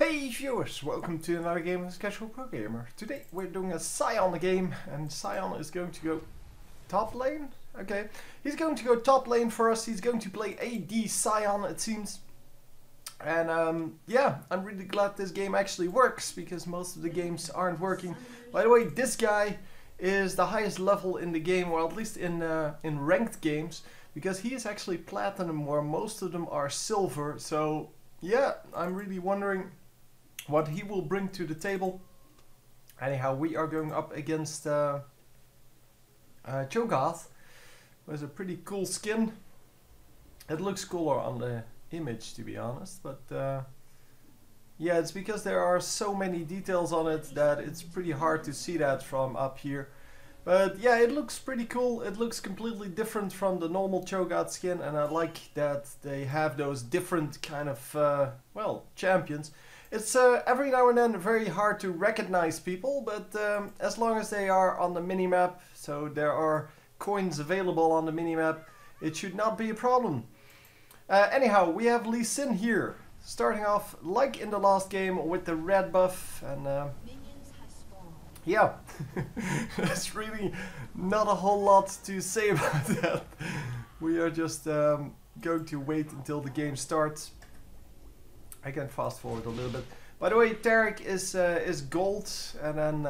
Hey viewers, welcome to another game of Casual Pro Gamer. Today we're doing a Sion game, and Sion is going to go top lane. Okay, he's going to go top lane for us. He's going to play AD Sion, it seems. And yeah, I'm really glad this game actually works, because most of the games aren't working. By the way, this guy is the highest level in the game, or at least in ranked games, because he is actually platinum, where most of them are silver. So yeah, I'm really wondering what he will bring to the table. Anyhow, we are going up against Cho'Gath, who has a pretty cool skin. It looks cooler on the image, to be honest, but yeah, it's because there are so many details on it that it's pretty hard to see that from up here. But yeah, it looks pretty cool. It looks completely different from the normal Cho'Gath skin, and I like that they have those different kind of, well, champions. It's every now and then very hard to recognize people, but as long as they are on the minimap, so there are coins available on the minimap, it should not be a problem. Anyhow, we have Lee Sin here, starting off like in the last game with the red buff, and yeah, there's really not a whole lot to say about that. We are just going to wait until the game starts. I can fast forward a little bit. By the way, Tarek is gold, and then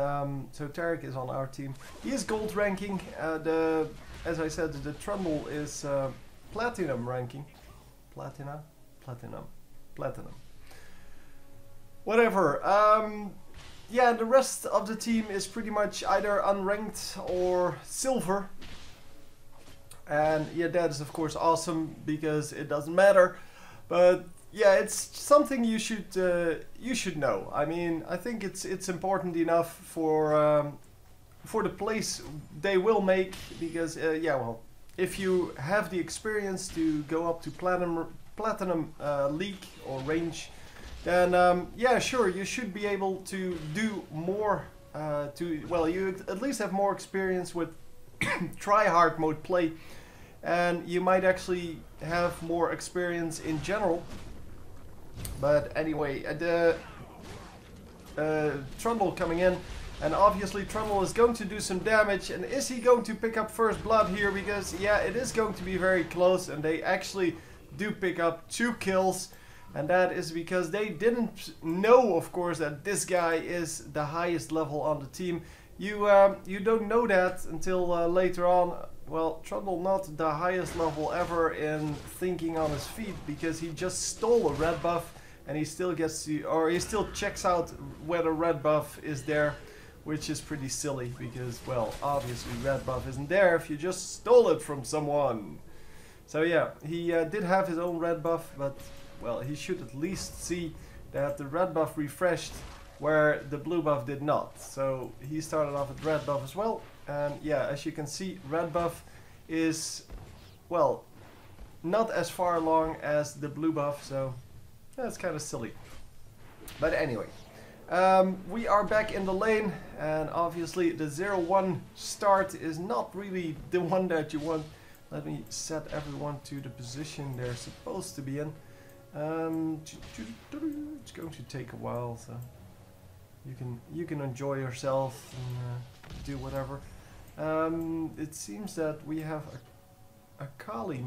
so Tarek is on our team. He is gold ranking. As I said, the Trundle is platinum ranking. Platinum. Whatever. Yeah, the rest of the team is pretty much either unranked or silver. And yeah, that is of course awesome, because it doesn't matter. But yeah, it's something you should know. I mean, I think it's important enough for the place they will make, because yeah, well, if you have the experience to go up to platinum league or range, then yeah, sure, you should be able to do more. Well, you at least have more experience with try-hard mode play, and you might actually have more experience in general. But anyway, the Trundle coming in, and obviously Trundle is going to do some damage. And is he going to pick up first blood here? Because yeah, it is going to be very close, and they actually do pick up 2 kills. And that is because they didn't know, of course, that this guy is the highest level on the team. You don't know that until later on. Well, Trundle not the highest level ever in thinking on his feet, because he just stole a red buff, and he still gets to, or he still checks out whether red buff is there, which is pretty silly, because, well, obviously red buff isn't there if you just stole it from someone. So yeah, he did have his own red buff, but well, he should at least see that the red buff refreshed where the blue buff did not. So he started off with red buff as well. And yeah, as you can see, red buff is, well, not as far along as the blue buff, so that's kind of silly. But anyway, we are back in the lane, and obviously the 0-1 start is not really the one that you want. Let me set everyone to the position they're supposed to be in. It's going to take a while, so you can enjoy yourself and do whatever. It seems that we have a Kali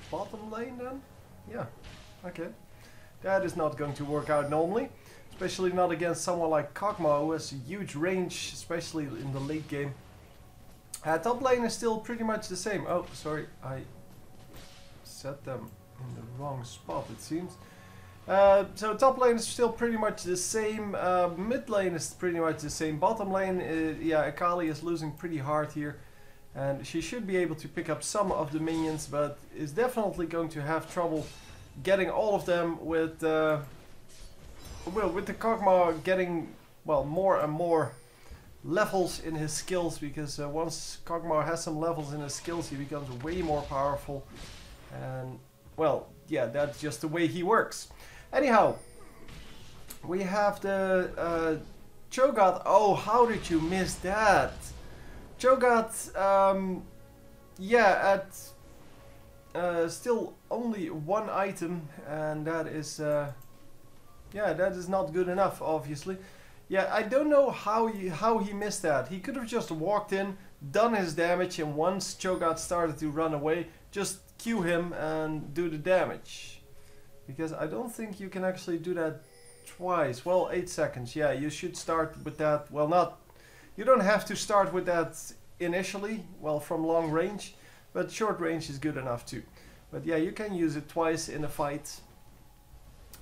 bottom lane then? Yeah, okay. That is not going to work out normally, especially not against someone like Kog'Maw, who has a huge range, especially in the late game. Top lane is still pretty much the same. Oh, sorry, I set them in the wrong spot, it seems. So top lane is still pretty much the same, mid lane is pretty much the same, bottom lane, yeah, Akali is losing pretty hard here, and she should be able to pick up some of the minions, but is definitely going to have trouble getting all of them with, well, with the Kog'Maw getting, well, more and more levels in his skills, because once Kog'Maw has some levels in his skills, he becomes way more powerful, and well, yeah, that's just the way he works. Anyhow, we have the Cho'Gath. Oh, how did you miss that? Cho'Gath, yeah, at still only 1 item, and that is Yeah, that is not good enough, obviously. Yeah, I don't know how he missed that. He could have just walked in, done his damage, and once Cho'Gath started to run away, just Q him and do the damage. Because I don't think you can actually do that twice. Well, 8 seconds. Yeah, you should start with that. Well, not... You don't have to start with that initially, well, from long range. But short range is good enough too. But yeah, you can use it twice in a fight.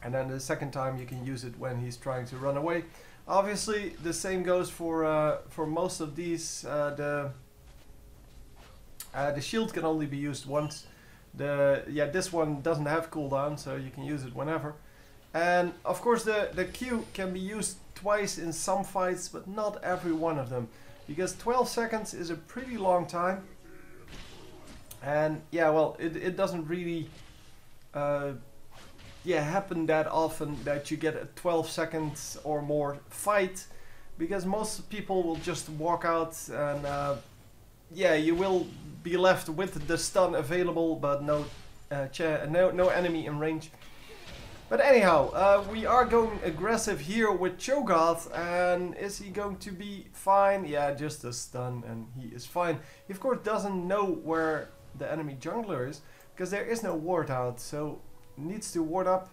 And then the second time you can use it when he's trying to run away. Obviously, the same goes for most of these. The shield can only be used once. This one doesn't have cooldown, so you can use it whenever. And of course, the Q can be used twice in some fights, but not every one of them, because 12 seconds is a pretty long time. And yeah, well, it doesn't really happen that often that you get a 12 seconds or more fight, because most people will just walk out and you will be left with the stun available, but no enemy in range. But anyhow, we are going aggressive here with Cho'Gath, and is he going to be fine? Yeah, just a stun and he is fine. He of course doesn't know where the enemy jungler is, because there is no ward out, so needs to ward up.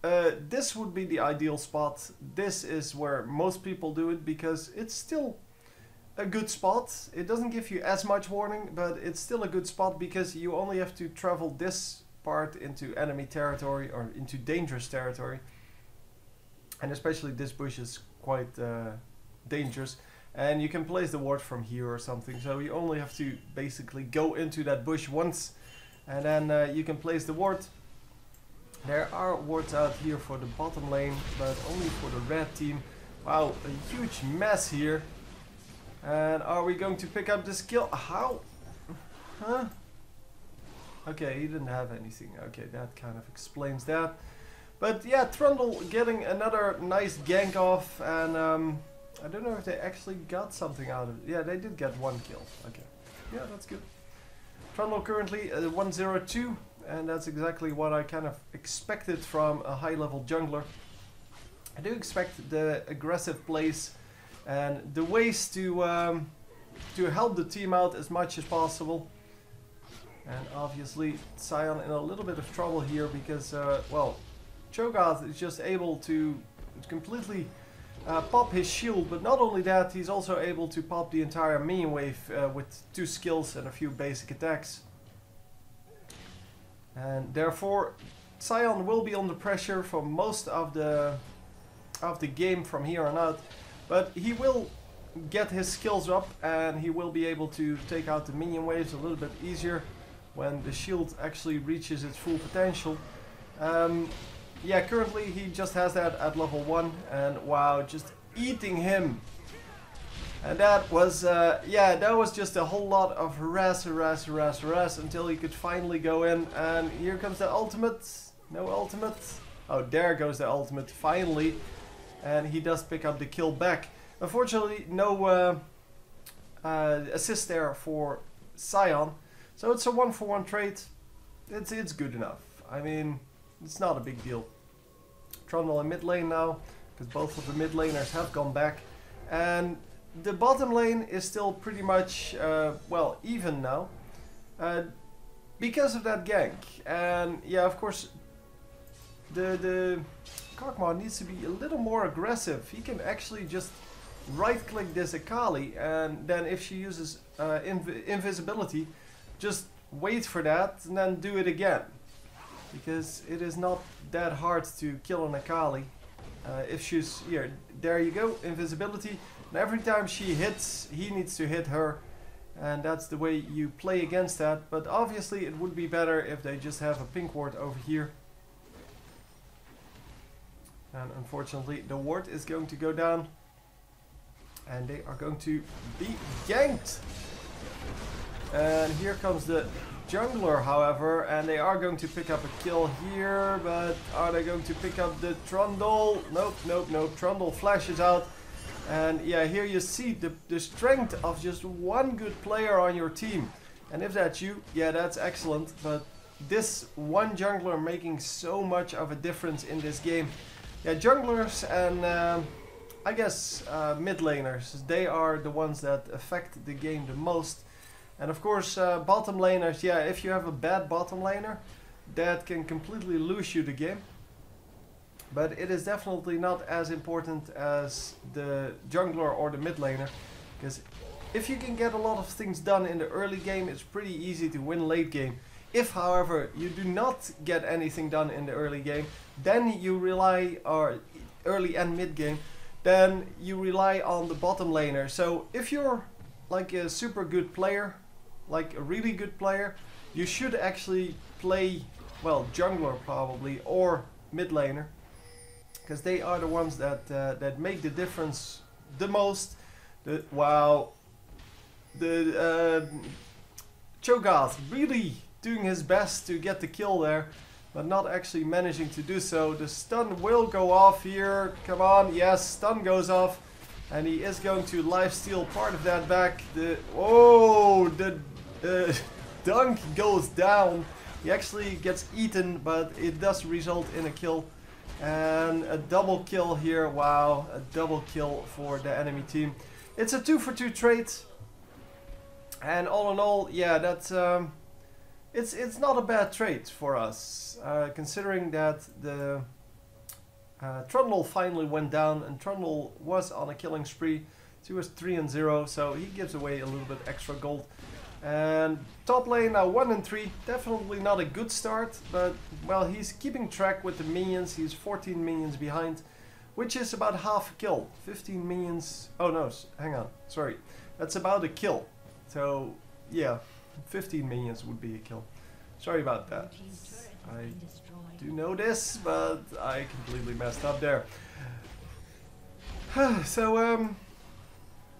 This would be the ideal spot. This is where most people do it, because it's still a good spot. It doesn't give you as much warning, but it's still a good spot, because you only have to travel this part into enemy territory or into dangerous territory. And especially this bush is quite dangerous. And you can place the ward from here or something, so you only have to basically go into that bush once, and then you can place the ward. There are wards out here for the bottom lane, but only for the red team. Wow, a huge mess here. And are we going to pick up this kill? How? Huh? Okay, he didn't have anything. Okay, that kind of explains that. But yeah, Trundle getting another nice gank off, and I don't know if they actually got something out of it. Yeah, they did get one kill. Okay, yeah, that's good. Trundle currently 1-0-2, and that's exactly what I kind of expected from a high-level jungler. I do expect the aggressive plays and the ways to help the team out as much as possible. And obviously Sion in a little bit of trouble here, because well, Cho'Gath is just able to completely pop his shield, but not only that, he's also able to pop the entire minion wave with 2 skills and a few basic attacks. And therefore Sion will be under pressure for most of the game from here on out, but he will get his skills up and he will be able to take out the minion waves a little bit easier when the shield actually reaches its full potential. Yeah, currently he just has that at level 1, and wow, just eating him. And that was, yeah, that was just a whole lot of harass until he could finally go in. And here comes the ultimate. No ultimate. Oh, there goes the ultimate, finally. And he does pick up the kill back. Unfortunately, no assist there for Sion. So it's a 1-for-1 trade. It's good enough. I mean, it's not a big deal. Trundle in mid lane now, because both of the mid laners have gone back. And the bottom lane is still pretty much, well, even now. Because of that gank. And yeah, of course, the Kog'Maw needs to be a little more aggressive. He can actually just right-click this Akali, and then if she uses invisibility, just wait for that and then do it again. Because it is not that hard to kill an Akali. If she's here, there you go, invisibility. And every time she hits, he needs to hit her. And that's the way you play against that. But obviously it would be better if they just have a pink ward over here. And unfortunately the ward is going to go down. And they are going to be ganked. And here comes the jungler, however, and they are going to pick up a kill here, but are they going to pick up the Trundle? Nope, nope, nope. Trundle flashes out. And yeah, here you see the strength of just one good player on your team. And if that's you, yeah, that's excellent. But this one jungler making so much of a difference in this game. Yeah, junglers and I guess mid laners, they are the ones that affect the game the most. And of course bottom laners, yeah, if you have a bad bottom laner, that can completely lose you the game. But it is definitely not as important as the jungler or the mid laner, because if you can get a lot of things done in the early game, it's pretty easy to win late game. If, however, you do not get anything done in the early game, then you rely, or early and mid game, then you rely on the bottom laner. So if you're like a super good player, like a really good player, you should actually play, well, jungler probably, or mid laner, because they are the ones that that make the difference the most. Wow, the Cho'Gath really doing his best to get the kill there, but not actually managing to do so. The stun will go off here. Come on, yes, stun goes off, and he is going to lifesteal part of that back. The dunk goes down. He actually gets eaten, but it does result in a kill. And a double kill here. Wow, a double kill for the enemy team. It's a 2-for-2 trade. And all in all, yeah, that's it's not a bad trade for us, considering that the Trundle finally went down, and Trundle was on a killing spree. He was 3-0, so he gives away a little bit extra gold. And top lane now 1-3, definitely not a good start, but well, he's keeping track with the minions. He's 14 minions behind, which is about half a kill. 15 minions, oh no, hang on, sorry, that's about a kill. So yeah, 15 minions would be a kill. Sorry about that. I do know this, but I completely messed up there. So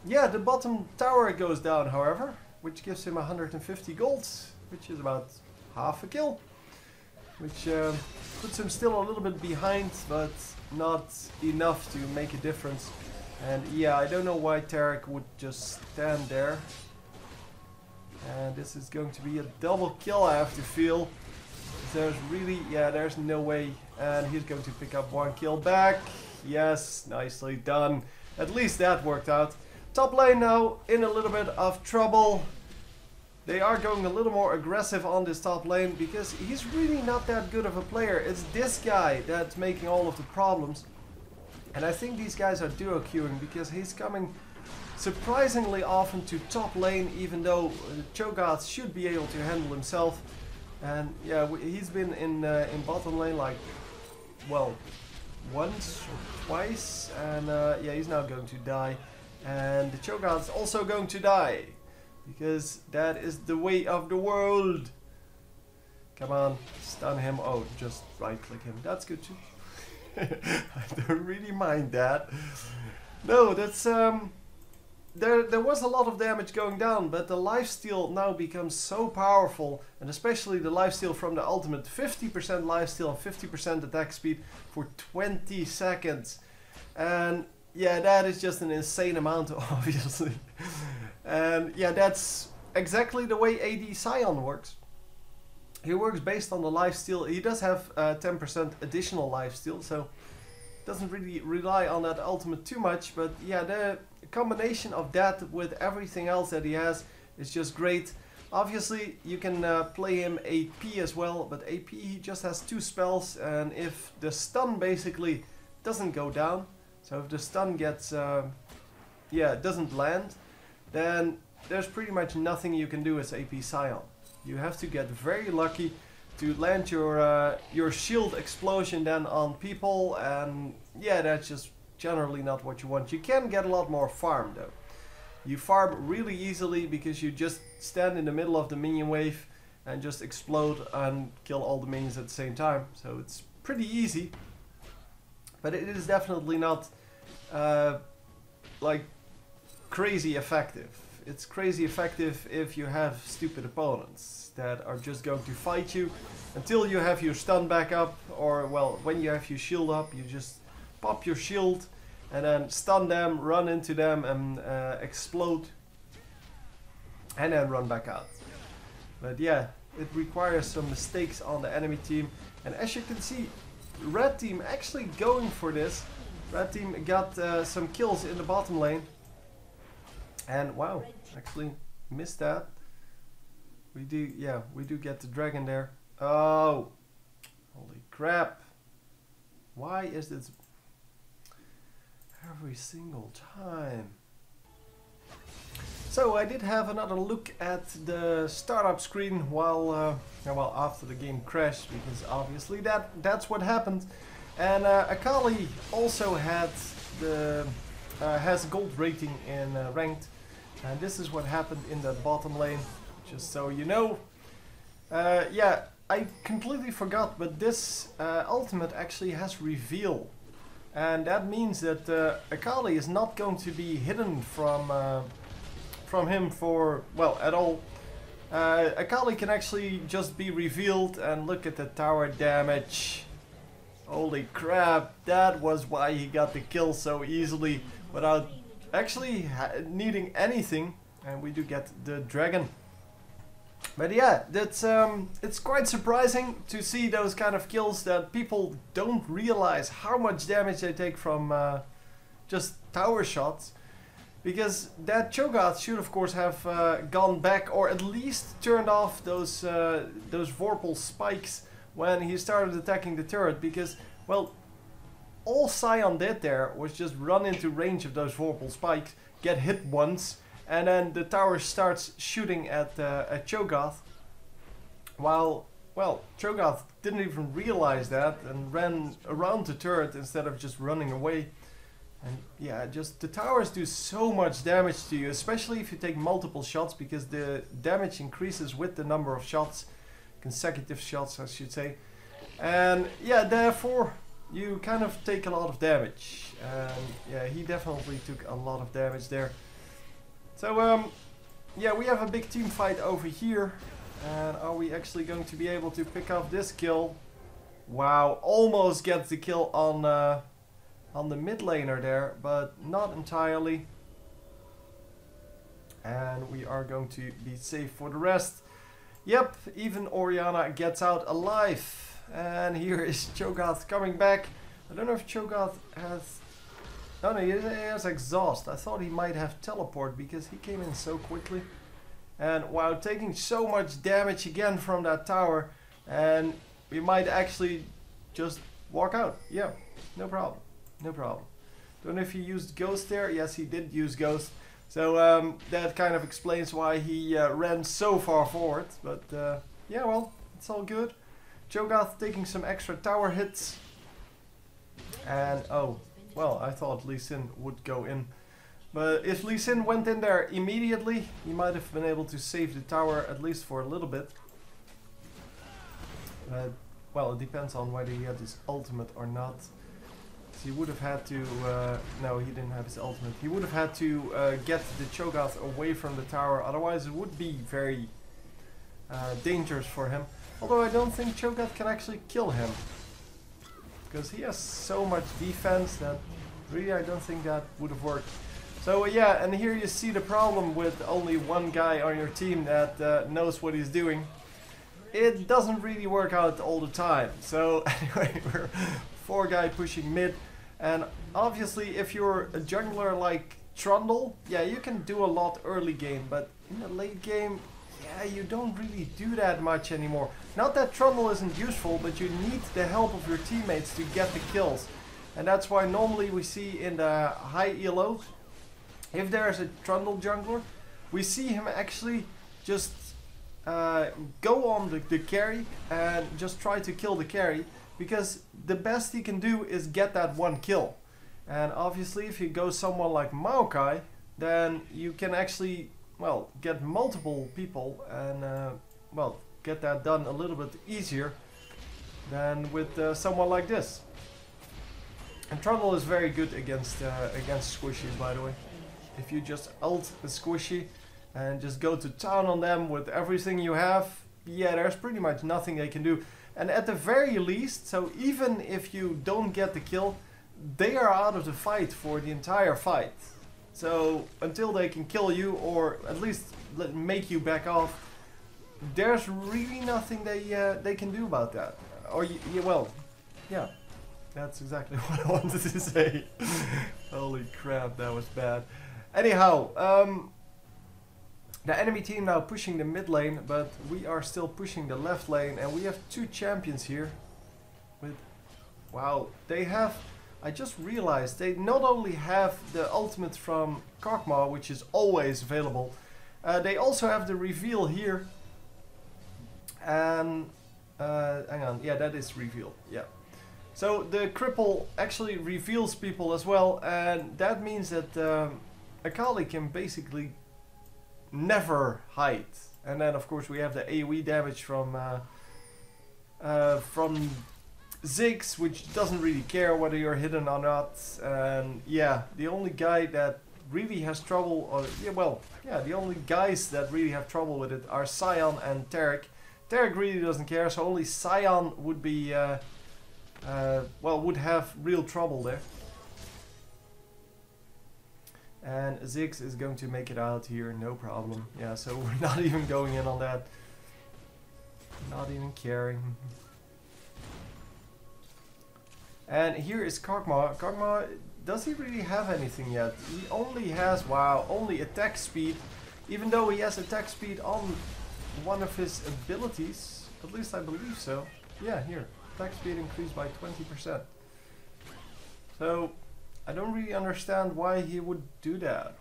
yeah, the bottom tower goes down, however, which gives him 150 gold, which is about half a kill, which puts him still a little bit behind, but not enough to make a difference. And yeah, I don't know why Tarek would just stand there. And this is going to be a double kill, I have to feel. There's really, yeah, there's no way. And he's going to pick up one kill back. Yes, nicely done. At least that worked out. Top lane now in a little bit of trouble. They are going a little more aggressive on this top lane because he's really not that good of a player. It's this guy that's making all of the problems. And I think these guys are duo queuing because he's coming surprisingly often to top lane, even though Cho'Gath should be able to handle himself. And yeah, he's been in bottom lane like, well, once or twice, and yeah, he's now going to die. And the Cho'Gath's also going to die, because that is the way of the world. Come on, stun him. Oh, just right click him. That's good too. I don't really mind that. No, that's there was a lot of damage going down, but the lifesteal now becomes so powerful, and especially the lifesteal from the ultimate. 50% lifesteal and 50% attack speed for 20 seconds. And yeah, that is just an insane amount, obviously. And yeah, that's exactly the way AD Sion works. He works based on the lifesteal. He does have 10% additional lifesteal, so doesn't really rely on that ultimate too much. But yeah, the combination of that with everything else that he has is just great. Obviously, you can play him AP as well, but AP he just has 2 spells, and if the stun basically doesn't go down, so if the stun gets, yeah, doesn't land, then there's pretty much nothing you can do as AP Sion. You have to get very lucky to land your shield explosion then on people, and yeah, that's just generally not what you want. You can get a lot more farm though. You farm really easily because you just stand in the middle of the minion wave and just explode and kill all the minions at the same time. So it's pretty easy, but it is definitely not like crazy effective. It's crazy effective if you have stupid opponents that are just going to fight you until you have your stun back up, or well, when you have your shield up, you just pop your shield and then stun them, run into them and explode, and then run back out. But yeah, it requires some mistakes on the enemy team, and as you can see, red team actually going for this. Red team got some kills in the bottom lane. And wow, actually missed that. We do, yeah, we do get the dragon there. Oh, holy crap. Why is this every single time? So I did have another look at the startup screen while well, after the game crashed, because obviously that's what happened. And Akali also had the has gold rating in ranked, and this is what happened in the bottom lane. Just so you know. Yeah, I completely forgot, but this ultimate actually has reveal, and that means that Akali is not going to be hidden from him for, well, at all. Akali can actually just be revealed, and look at the tower damage. Holy crap, that was why he got the kill so easily without actually needing anything. And we do get the dragon. But yeah, that's it's quite surprising to see those kind of kills that people don't realize how much damage they take from just tower shots. Because that Cho'Gath should of course have gone back, or at least turned off those Vorpal spikes when he started attacking the turret. Because, well, all Sion did there was just run into range of those Vorpal spikes, get hit once, and then the tower starts shooting at Cho'Gath. While, well, Cho'Gath didn't even realize that and ran around the turret instead of just running away. And yeah, just the towers do so much damage to you, especially if you take multiple shots, because the damage increases with the number of shots, consecutive shots I should say. And yeah, therefore you kind of take a lot of damage. And yeah, he definitely took a lot of damage there. So yeah, we have a big team fight over here. And are we actually going to be able to pick up this kill? Wow, almost gets the kill on the mid laner there, but not entirely. And we are going to be safe for the rest. Yep, even Orianna gets out alive. And here is Cho'Gath coming back. I don't know if Cho'Gath has... Oh no, he has exhaust. I thought he might have teleport because he came in so quickly. And while taking so much damage again from that tower, and we might actually just walk out. Yeah, no problem. No problem. Don't know if he used Ghost there. Yes, he did use Ghost. So that kind of explains why he ran so far forward. But yeah, well, it's all good. Cho'Gath taking some extra tower hits. And oh, well, I thought Lee Sin would go in. But if Lee Sin went in there immediately, he might have been able to save the tower at least for a little bit. Well, it depends on whether he had his ultimate or not. He would have had to, no, he didn't have his ultimate. He would have had to get the Cho'Gath away from the tower, otherwise it would be very dangerous for him. Although I don't think Cho'Gath can actually kill him. Because he has so much defense that really I don't think that would have worked. So yeah, and here you see the problem with only one guy on your team that knows what he's doing. It doesn't really work out all the time. So anyway, we're 4 guy pushing mid. And obviously if you're a jungler like Trundle, yeah, you can do a lot early game, but in the late game, yeah, you don't really do that much anymore. Not that Trundle isn't useful, but you need the help of your teammates to get the kills. And that's why normally we see in the high elo, if there's a Trundle jungler, we see him actually just go on the carry and just try to kill the carry. Because the best he can do is get that one kill. And obviously if you go someone like Maokai, then you can actually, well, get multiple people and, well, get that done a little bit easier than with someone like this. And Trundle is very good against squishies, by the way. If you just ult the squishy and just go to town on them with everything you have, yeah, there's pretty much nothing they can do. And at the very least, so even if you don't get the kill, they are out of the fight for the entire fight. So until they can kill you or at least make you back off, there's really nothing they can do about that. Or well, yeah, That's exactly what I wanted to say. Holy crap, that was bad. Anyhow, the enemy team now pushing the mid lane, but we are still pushing the left lane, and we have two champions here. With, wow, they have, I just realized, they not only have the ultimate from Kog'Maw, which is always available, they also have the reveal here. And, hang on, yeah, that is reveal, yeah. So the cripple actually reveals people as well, and that means that Akali can basically never hide. And then of course we have the AoE damage from Ziggs, which doesn't really care whether you're hidden or not. And yeah, the only guy that really has trouble, or the only guys that really have trouble with it are Sion and Taric. Taric really doesn't care, so only Sion would be would have real trouble there. And Ziggs is going to make it out here, no problem. Yeah, so we're not even going in on that. Not even caring. And here is Kog'Maw. Kog'Maw, does he really have anything yet? He only has, wow, only attack speed. Even though he has attack speed on one of his abilities. At least I believe so. Yeah, here. Attack speed increased by 20%. So, I don't really understand why he would do that.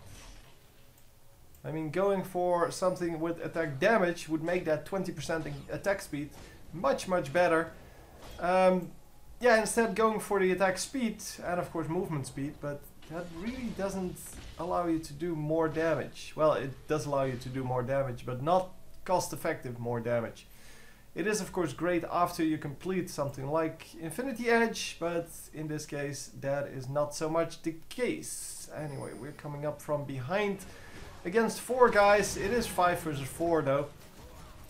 I mean, going for something with attack damage would make that 20% attack speed much, much better. Yeah, instead going for the attack speed and of course movement speed, but that really doesn't allow you to do more damage. Well, it does allow you to do more damage, but not cost-effective more damage. It is of course great after you complete something like Infinity Edge, but in this case that is not so much the case. Anyway, we're coming up from behind against 4 guys. It is 5 versus 4 though.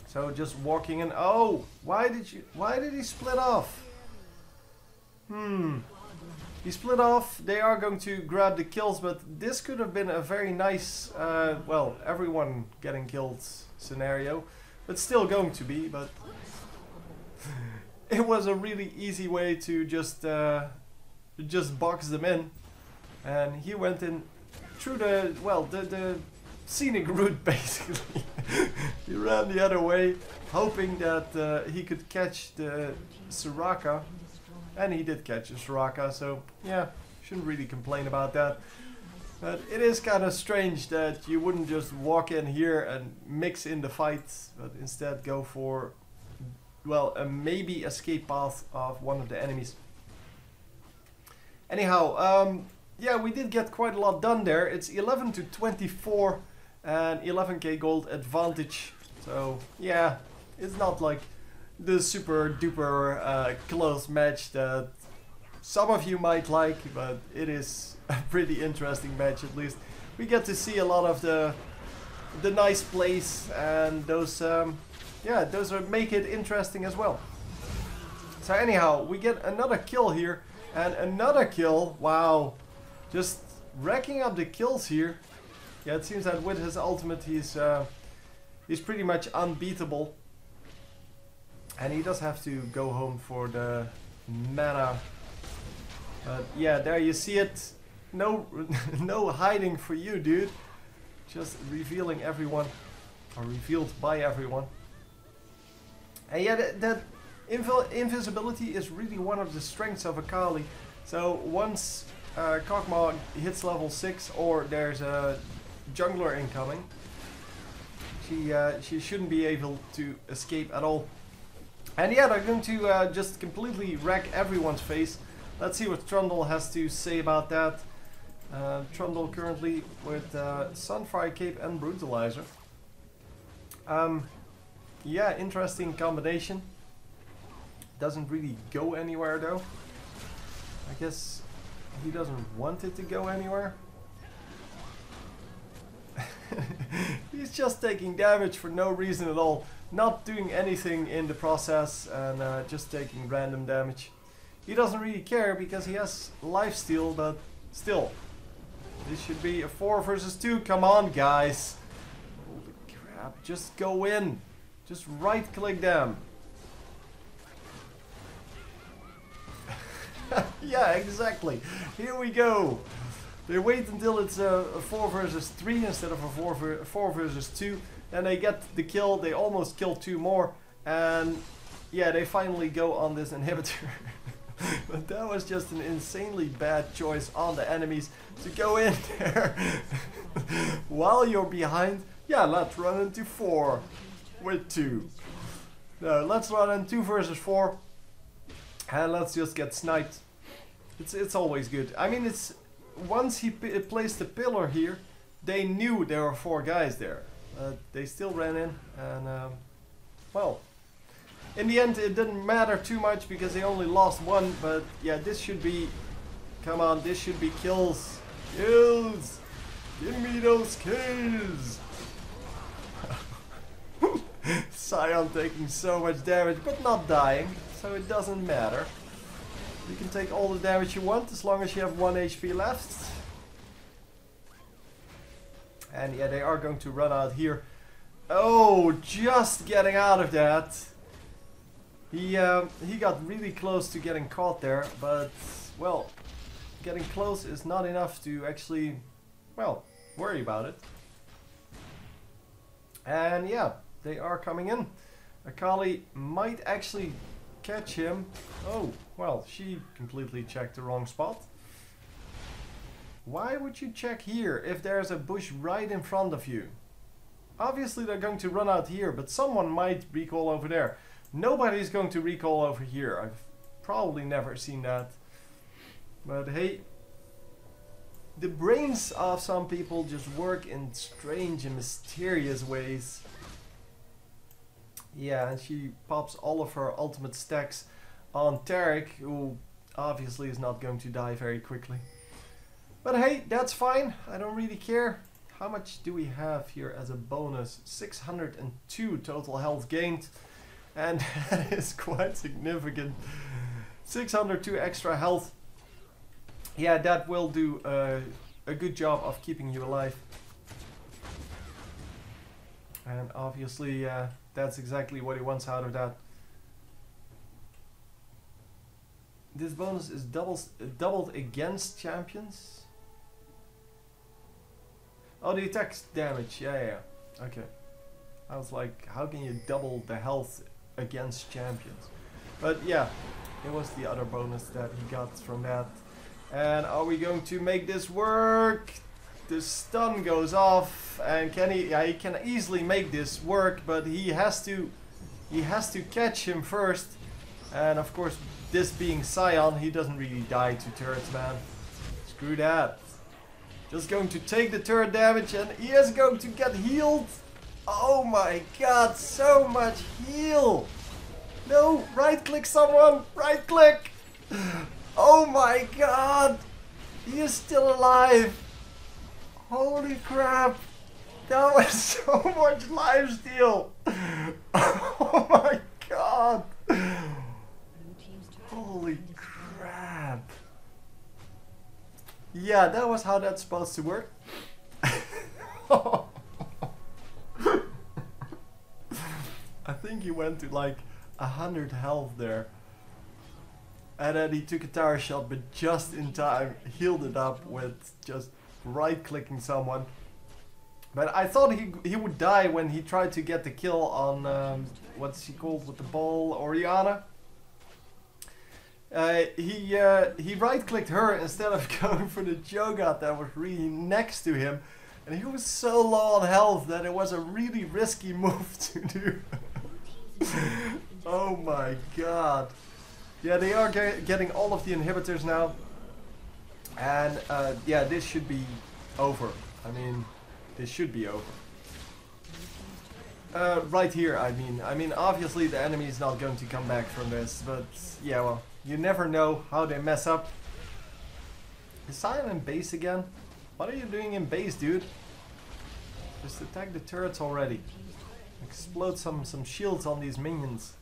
So just walking in. Oh, why did he split off? He split off. They are going to grab the kills, but this could have been a very nice, well, everyone getting killed scenario. It's still going to be, but it was a really easy way to just box them in, and he went in through the, well, the scenic route basically. He ran the other way, hoping that he could catch the Soraka, and he did catch a Soraka. So yeah, shouldn't really complain about that. But it is kind of strange that you wouldn't just walk in here and mix in the fight, but instead go for, well, a maybe escape path of one of the enemies. Anyhow, yeah, we did get quite a lot done there. It's 11 to 24 and 11k gold advantage. So yeah, it's not like the super duper close match that some of you might like, but it is a pretty interesting match at least. We get to see a lot of the nice plays, and those yeah, those make it interesting as well. So anyhow, we get another kill here and another kill. Wow, just racking up the kills here. Yeah, it seems that with his ultimate he's pretty much unbeatable. And he does have to go home for the mana. But yeah, there you see it. No, no hiding for you, dude. Just revealing everyone, or revealed by everyone. And yeah, that invisibility is really one of the strengths of Akali. So once Kog'Maw hits level 6, or there's a jungler incoming, she shouldn't be able to escape at all. And yeah, they're going to just completely wreck everyone's face. Let's see what Trundle has to say about that. Trundle currently with Sunfire Cape and Brutalizer. Yeah, interesting combination. Doesn't really go anywhere though. I guess he doesn't want it to go anywhere. He's just taking damage for no reason at all. Not doing anything in the process, and just taking random damage. He doesn't really care because he has lifesteal, but still. This should be a 4 versus 2. Come on, guys. Holy crap. Just go in. Just right click them. Yeah, exactly. Here we go. They wait until it's a 4 versus 3 instead of a 4 versus 2. Then they get the kill. They almost kill 2 more. And yeah, they finally go on this inhibitor. But that was just an insanely bad choice on the enemies to go in there while you're behind. Yeah, let's run into 4 with 2. No, let's run in 2 versus 4 and let's just get sniped. It's always good. I mean, it's once he placed the pillar here, they knew there were 4 guys there. They still ran in and well. In the end, it didn't matter too much because they only lost 1, but yeah, this should be, come on, this should be kills. Kills! Give me those kills! Sion taking so much damage, but not dying, so it doesn't matter. You can take all the damage you want as long as you have 1 HP left. And yeah, they are going to run out here. Oh, just getting out of that. He got really close to getting caught there, but, well, getting close is not enough to actually, well, worry about it. And yeah, they are coming in. Akali might actually catch him. Oh, well, she completely checked the wrong spot. Why would you check here if there's a bush right in front of you? Obviously they're going to run out here, but someone might recall over there. Nobody's going to recall over here. I've probably never seen that. But hey, the brains of some people just work in strange and mysterious ways. Yeah, and she pops all of her ultimate stacks on Tarek, who obviously is not going to die very quickly. But hey, that's fine. I don't really care. How much do we have here as a bonus? 602 total health gained. And that is quite significant. 602 extra health. Yeah, that will do a good job of keeping you alive. And obviously that's exactly what he wants out of that. This bonus is doubled against champions. Oh, the attack damage. Yeah. Okay. I was like, how can you double the health against champions? But yeah, it was the other bonus that he got from that. And are we going to make this work? The stun goes off, and can he? Yeah, he can easily make this work, but he has to catch him first. And of course, this being Sion, he doesn't really die to turrets, man. Screw that. Just going to take the turret damage, and he is going to get healed. Oh my god, so much heal! No, right click someone! Right click! Oh my god! He is still alive! Holy crap! That was so much lifesteal! Oh my god! Holy crap! Yeah, that was how that's supposed to work. I think he went to like 100 health there. And then he took a tower shot, but just in time healed it up with just right clicking someone. But I thought he would die when he tried to get the kill on what's she called with the ball, Oriana. He right clicked her instead of going for the Cho'Gath that was really next to him. And he was so low on health that it was a really risky move to do. Oh my god. Yeah, they are getting all of the inhibitors now. And yeah, this should be over. I mean, this should be over. Right here, I mean, obviously the enemy is not going to come back from this, but yeah, well, you never know how they mess up. Is Sion in base again? What are you doing in base, dude? Just attack the turrets already. Explode some shields on these minions.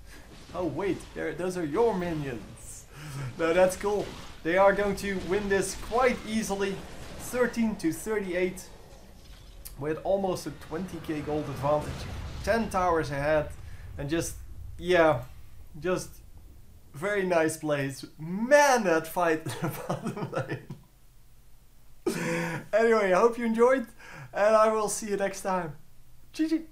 Oh wait, those are your minions. No, that's cool. They are going to win this quite easily. 13-38. With almost a 20k gold advantage. 10 towers ahead. And just, yeah, just Very nice plays. Man, that fight in the bottom lane. Anyway, I hope you enjoyed, and I will see you next time. GG.